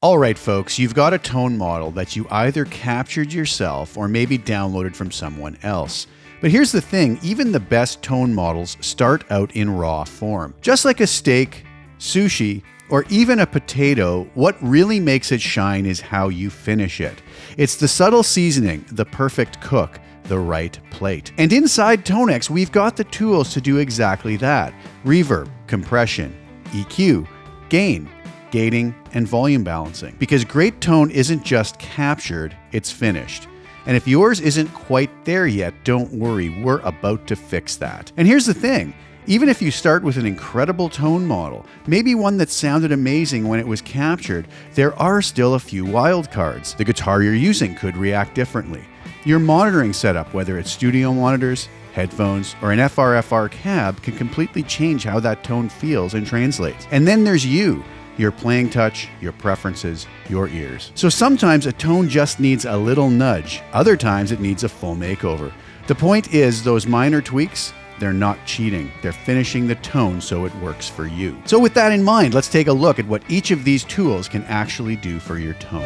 All right, folks, you've got a tone model that you either captured yourself or maybe downloaded from someone else. But here's the thing, even the best tone models start out in raw form. Just like a steak, sushi, or even a potato, what really makes it shine is how you finish it. It's the subtle seasoning, the perfect cook, the right plate. And inside Tonex, we've got the tools to do exactly that. Reverb, compression, EQ, gain, gating, and volume balancing. Because great tone isn't just captured, it's finished. And if yours isn't quite there yet, don't worry, we're about to fix that. And here's the thing, even if you start with an incredible tone model, maybe one that sounded amazing when it was captured, there are still a few wildcards. The guitar you're using could react differently. Your monitoring setup, whether it's studio monitors, headphones, or an FR/FR cab, can completely change how that tone feels and translates. And then there's you. Your playing touch, your preferences, your ears. So sometimes a tone just needs a little nudge. Other times it needs a full makeover. The point is, those minor tweaks, they're not cheating. They're finishing the tone so it works for you. So with that in mind, let's take a look at what each of these tools can actually do for your tone.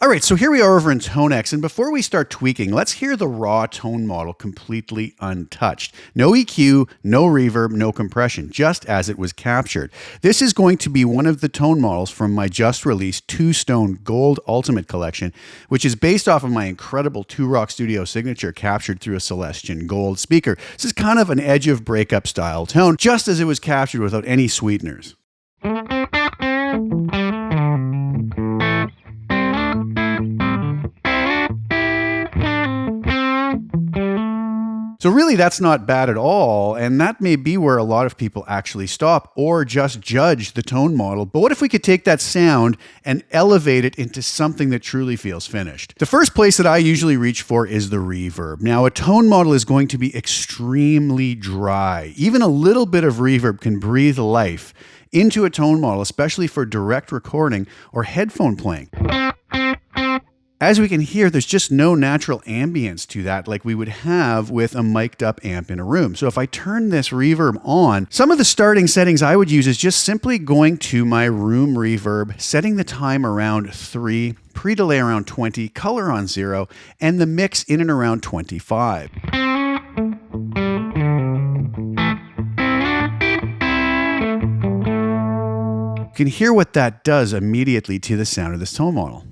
All right, so here we are over in Tonex, and before we start tweaking, let's hear the raw tone model completely untouched. No EQ, no reverb, no compression, just as it was captured. This is going to be one of the tone models from my just released Celestion Gold Ultimate Collection, which is based off of my incredible 2-Rock Studio signature captured through a Celestion Gold speaker. This is kind of an edge of breakup style tone, just as it was captured without any sweeteners. So really, that's not bad at all, and that may be where a lot of people actually stop or just judge the tone model. But what if we could take that sound and elevate it into something that truly feels finished? The first place that I usually reach for is the reverb. Now, a tone model is going to be extremely dry. Even a little bit of reverb can breathe life into a tone model, especially for direct recording or headphone playing. As we can hear, there's just no natural ambience to that like we would have with a mic'd up amp in a room. So if I turn this reverb on, some of the starting settings I would use is just simply going to my room reverb, setting the time around 3, pre-delay around 20, color on 0, and the mix in and around 25. You can hear what that does immediately to the sound of this tone model.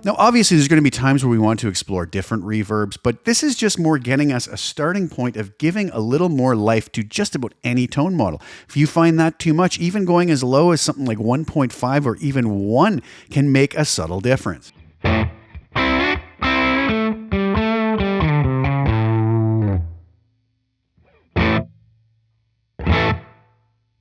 Now, obviously, there's going to be times where we want to explore different reverbs, but this is just more getting us a starting point of giving a little more life to just about any tone model. If you find that too much, even going as low as something like 1.5 or even 1 can make a subtle difference.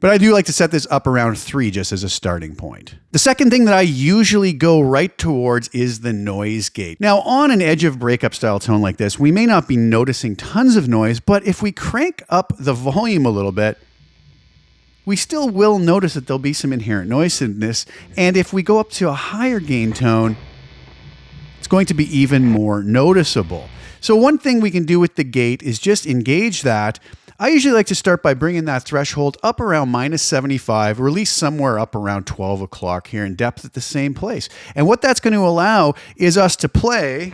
But I do like to set this up around 3 just as a starting point. The second thing that I usually go right towards is the noise gate. Now, on an edge of breakup style tone like this, we may not be noticing tons of noise, but if we crank up the volume a little bit, we still will notice that there'll be some inherent noise in this. And if we go up to a higher gain tone, it's going to be even more noticeable. So one thing we can do with the gate is just engage that. I usually like to start by bringing that threshold up around -75, release somewhere up around 12 o'clock here in depth at the same place. And what that's going to allow is us to play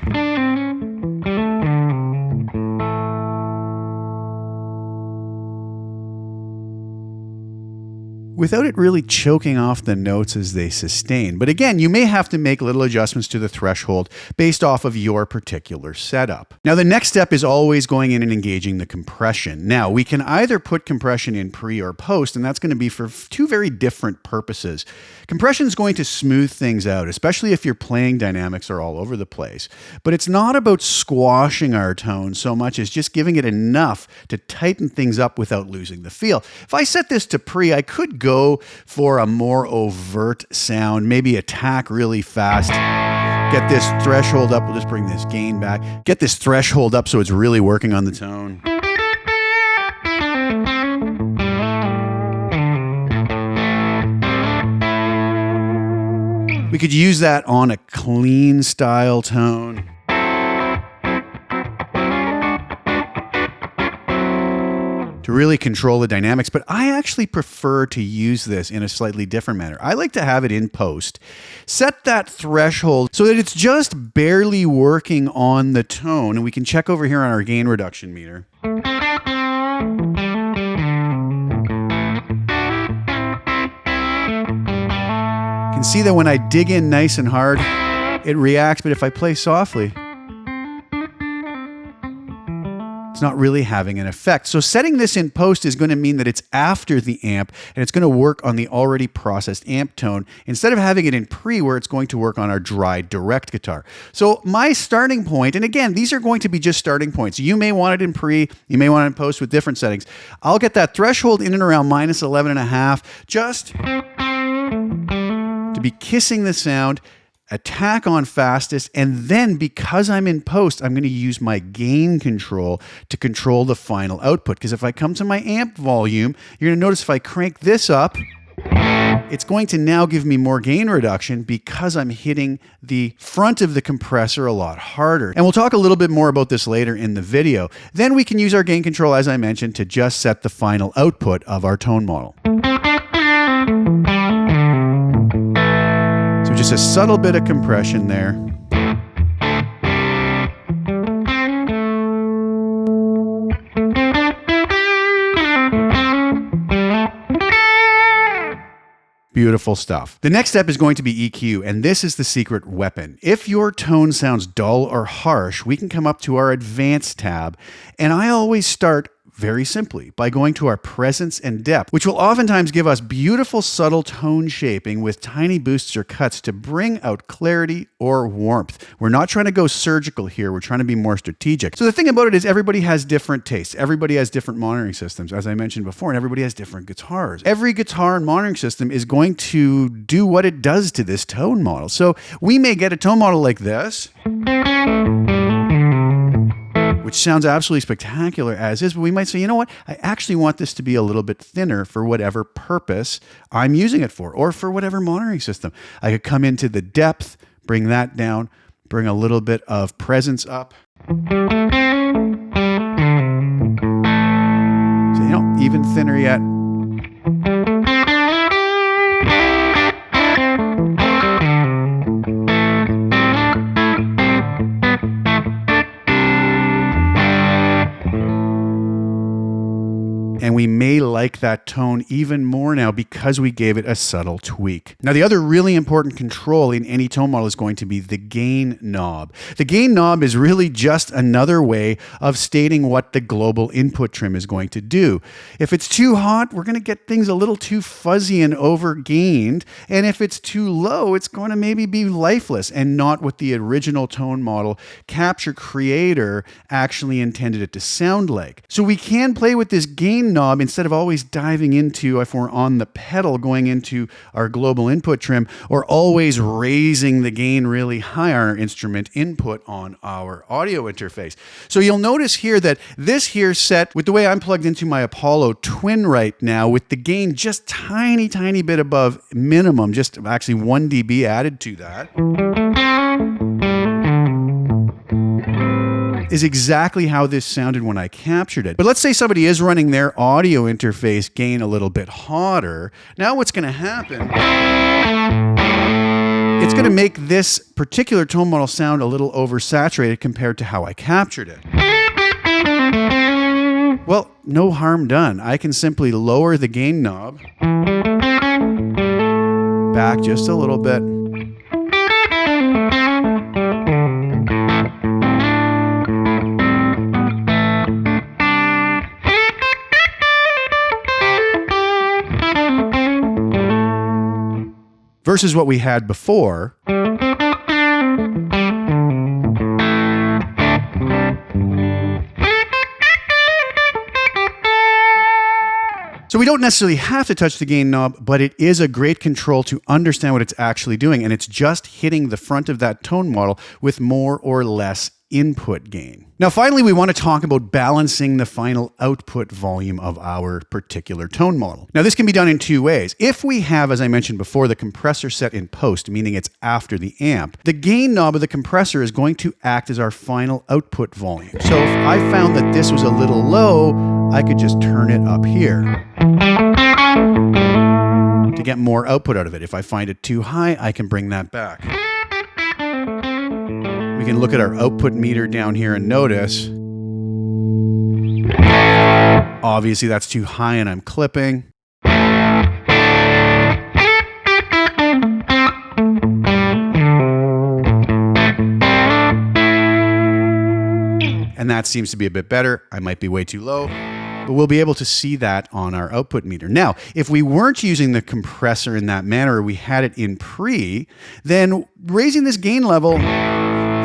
without it really choking off the notes as they sustain. But again, you may have to make little adjustments to the threshold based off of your particular setup. Now, the next step is always going in and engaging the compression. Now, we can either put compression in pre or post, and that's going to be for 2 very different purposes. Compression is going to smooth things out, especially if your playing dynamics are all over the place. But it's not about squashing our tone so much as just giving it enough to tighten things up without losing the feel. If I set this to pre, I could go for a more overt sound, maybe attack really fast. Get this threshold up. We'll just bring this gain back. Get this threshold up so it's really working on the tone. We could use that on a clean style tone. To really control the dynamics, but I actually prefer to use this in a slightly different manner. I like to have it in post, set that threshold so that it's just barely working on the tone, and we can check over here on our gain reduction meter. You can see that when I dig in nice and hard, it reacts, but if I play softly, it's not really having an effect. So setting this in post is going to mean that it's after the amp and it's going to work on the already processed amp tone instead of having it in pre where it's going to work on our dry direct guitar. So my starting point, and again, these are going to be just starting points. You may want it in pre, you may want it in post with different settings. I'll get that threshold in and around minus 11.5 just to be kissing the sound, attack on fastest, and then because I'm in post, I'm going to use my gain control to control the final output. Because if I come to my amp volume, you're going to notice if I crank this up, it's going to now give me more gain reduction because I'm hitting the front of the compressor a lot harder. And we'll talk a little bit more about this later in the video. Then we can use our gain control, as I mentioned, to just set the final output of our tone model. Just a subtle bit of compression there. Beautiful stuff. The next step is going to be EQ, and this is the secret weapon. If your tone sounds dull or harsh, we can come up to our Advanced tab, and I always start very simply by going to our presence and depth, which will oftentimes give us beautiful subtle tone shaping with tiny boosts or cuts to bring out clarity or warmth. We're not trying to go surgical here. We're trying to be more strategic. So the thing about it is everybody has different tastes. Everybody has different monitoring systems, as I mentioned before, and everybody has different guitars. Every guitar and monitoring system is going to do what it does to this tone model. So we may get a tone model like this, which sounds absolutely spectacular as is, but we might say, you know what, I actually want this to be a little bit thinner for whatever purpose I'm using it for, or for whatever monitoring system. I could come into the depth, bring that down, bring a little bit of presence up. So, you know, even thinner yet. And we may like that tone even more now because we gave it a subtle tweak. Now, the other really important control in any tone model is going to be the gain knob. The gain knob is really just another way of stating what the global input trim is going to do. If it's too hot, we're going to get things a little too fuzzy and over-gained. And if it's too low, it's going to maybe be lifeless and not what the original tone model Capture Creator actually intended it to sound like. So we can play with this gain knob instead of always diving into, if we're on the pedal, going into our global input trim, or always raising the gain really high on our instrument input on our audio interface. So you'll notice here that this here set with the way I'm plugged into my Apollo Twin right now, with the gain just tiny bit above minimum, just actually 1 dB added to that, is exactly how this sounded when I captured it. But let's say somebody is running their audio interface gain a little bit hotter. Now what's going to happen, it's going to make this particular tone model sound a little oversaturated compared to how I captured it. Well, no harm done. I can simply lower the gain knob back just a little bit. Versus what we had before. So So we don't necessarily have to touch the gain knob, but it is a great control to understand what it's actually doing, and it's just hitting the front of that tone model with more or less input gain. Now, finally, we want to talk about balancing the final output volume of our particular tone model. Now, this can be done in two ways. If we have, as I mentioned before, the compressor set in post, meaning it's after the amp, the gain knob of the compressor is going to act as our final output volume. So if I found that this was a little low, I could just turn it up here to get more output out of it. If I find it too high, I can bring that back. We can look at our output meter down here and notice, obviously that's too high and I'm clipping. And that seems to be a bit better. I might be way too low, but we'll be able to see that on our output meter. Now, if we weren't using the compressor in that manner, or we had it in pre, then raising this gain level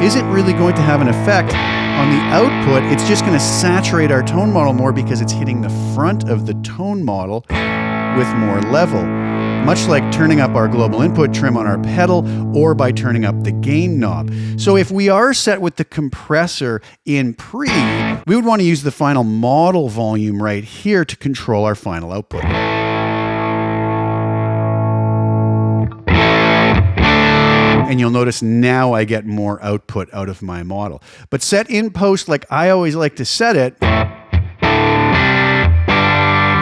isn't really going to have an effect on the output. It's just going to saturate our tone model more because it's hitting the front of the tone model with more level. Much like turning up our global input trim on our pedal or by turning up the gain knob. So if we are set with the compressor in pre, we would want to use the final model volume right here to control our final output. And you'll notice now I get more output out of my model. But set in post like I always like to set it,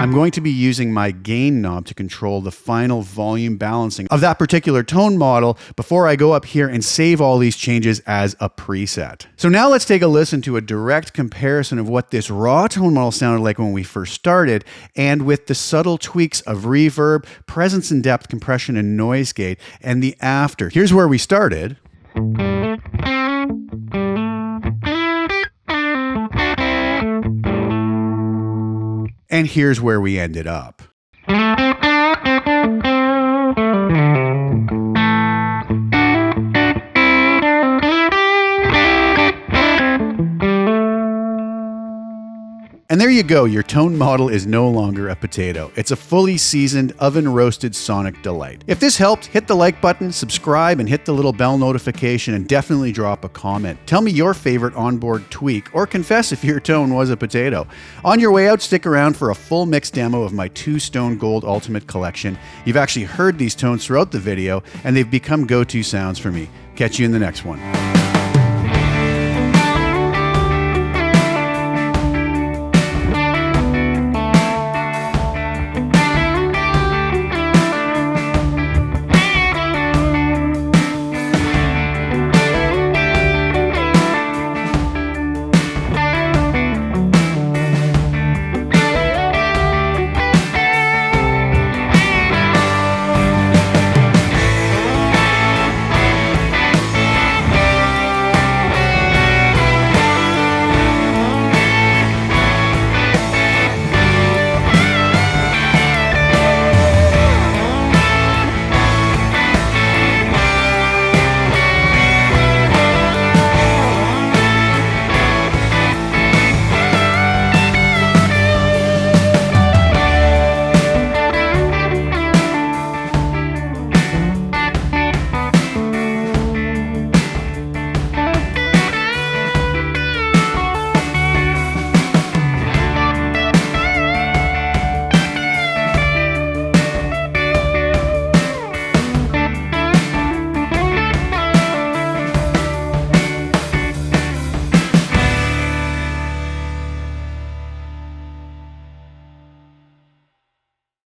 I'm going to be using my gain knob to control the final volume balancing of that particular tone model before I go up here and save all these changes as a preset. So now let's take a listen to a direct comparison of what this raw tone model sounded like when we first started, and with the subtle tweaks of reverb, presence and depth, compression and noise gate, and the after. Here's where we started. And here's where we ended up. And there you go, your tone model is no longer a potato. It's a fully seasoned, oven-roasted sonic delight. If this helped, hit the like button, subscribe, and hit the little bell notification, and definitely drop a comment. Tell me your favorite onboard tweak, or confess if your tone was a potato. On your way out, stick around for a full mix demo of my 2 Stone Gold Ultimate Collection. You've actually heard these tones throughout the video, and they've become go-to sounds for me. Catch you in the next one.